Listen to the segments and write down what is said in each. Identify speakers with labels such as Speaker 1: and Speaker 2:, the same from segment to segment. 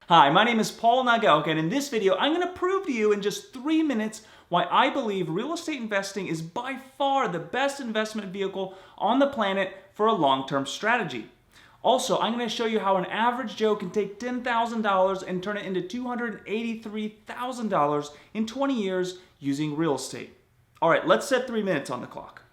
Speaker 1: Hi, my name is Paul Nagelka, and in this video, I'm going to prove to you in just 3 minutes why I believe real estate investing is by far the best investment vehicle on the planet for a long-term strategy. Also, I'm going to show you how an average Joe can take $10,000 and turn it into $283,000 in 20 years using real estate. All right, let's set 3 minutes on the clock.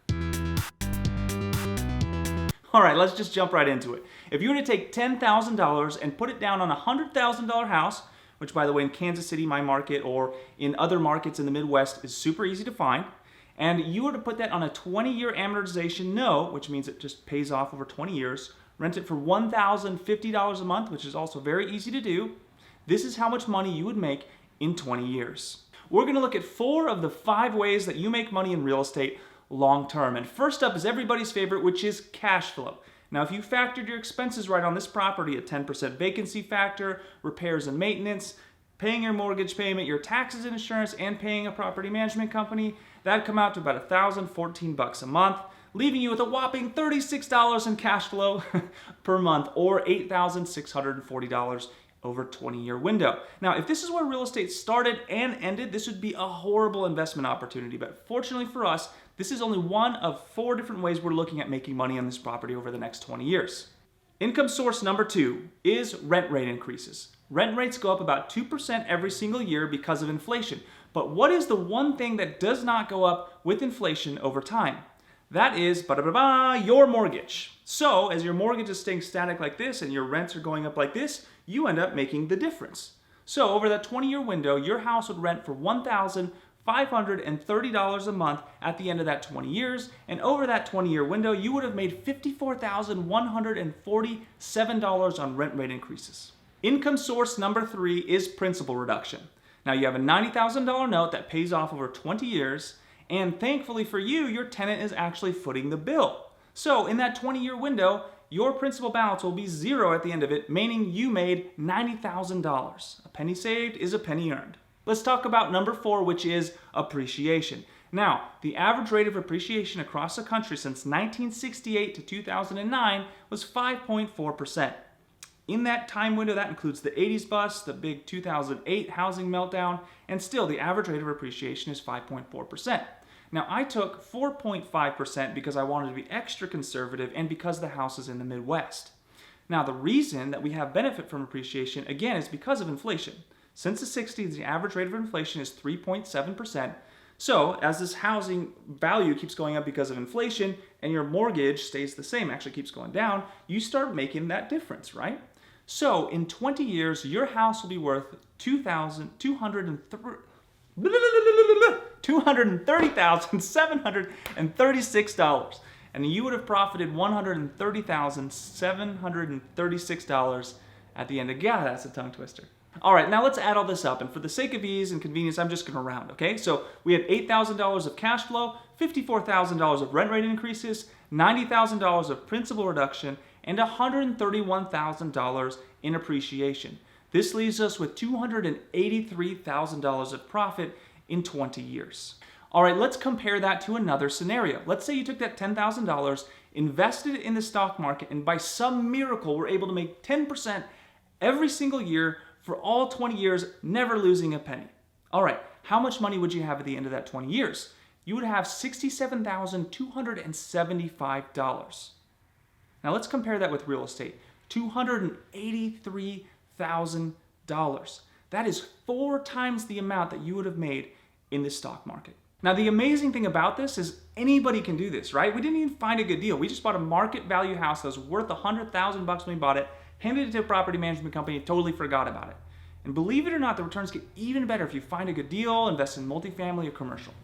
Speaker 1: All right, let's just jump right into it. If you were to take $10,000 and put it down on a $100,000 house, which by the way in Kansas City, my market, or in other markets in the Midwest is super easy to find, and you were to put that on a 20-year amortization note, which means it just pays off over 20 years, rent it for $1,050 a month, which is also very easy to do, this is how much money you would make in 20 years. We're going to look at 4 of the 5 ways that you make money in real estate long term. And first up is everybody's favorite, which is cash flow. Now, if you factored your expenses right on this property, a 10% vacancy factor, repairs and maintenance, paying your mortgage payment, your taxes and insurance, and paying a property management company, that'd come out to about $1,014 a month, leaving you with a whopping $36 in cash flow per month, or $8,640 over a 20-year window. Now, if this is where real estate started and ended, this would be a horrible investment opportunity. But fortunately for us, this is only one of 4 different ways we're looking at making money on this property over the next 20 years. Income source number 2 is rent rate increases. Rent rates go up about 2% every single year because of inflation. But what is the one thing that does not go up with inflation over time? That is your mortgage. So as your mortgage is staying static like this and your rents are going up like this, you end up making the difference. So over that 20-year window, your house would rent for $1,530 a month at the end of that 20 years. And over that 20-year window, you would have made $54,147 on rent rate increases. Income source number 3 is principal reduction. Now you have a $90,000 note that pays off over 20 years. And thankfully for you, your tenant is actually footing the bill. So in that 20-year window, your principal balance will be 0 at the end of it, meaning you made $90,000. A penny saved is a penny earned. Let's talk about number 4, which is appreciation. Now, the average rate of appreciation across the country since 1968 to 2009 was 5.4%. In that time window, that includes the 80s bust, the big 2008 housing meltdown, and still the average rate of appreciation is 5.4%. Now, I took 4.5% because I wanted to be extra conservative and because the house is in the Midwest. Now, the reason that we have benefit from appreciation, again, is because of inflation. Since the 60s, the average rate of inflation is 3.7%. So, as this housing value keeps going up because of inflation and your mortgage stays the same, actually keeps going down, you start making that difference, right? So, in 20 years, your house will be worth $230,736, and you would have profited $130,736 at the end of, yeah, that's a tongue twister. All right, now let's add all this up, and for the sake of ease and convenience, I'm just going to round, okay? So we had $8,000 of cash flow, $54,000 of rent rate increases, $90,000 of principal reduction, and $131,000 in appreciation. This leaves us with $283,000 of profit in 20 years. All right, let's compare that to another scenario. Let's say you took that $10,000, invested it in the stock market, and by some miracle were able to make 10% every single year for all 20 years, never losing a penny. All right, how much money would you have at the end of that 20 years? You would have $67,275. Now let's compare that with real estate. $283,000. That is 4 times the amount that you would have made in the stock market. Now the amazing thing about this is anybody can do this, right? We didn't even find a good deal. We just bought a market value house that was worth $100,000 when we bought it, handed it to a property management company, and totally forgot about it. And believe it or not, the returns get even better if you find a good deal, invest in multifamily or commercial.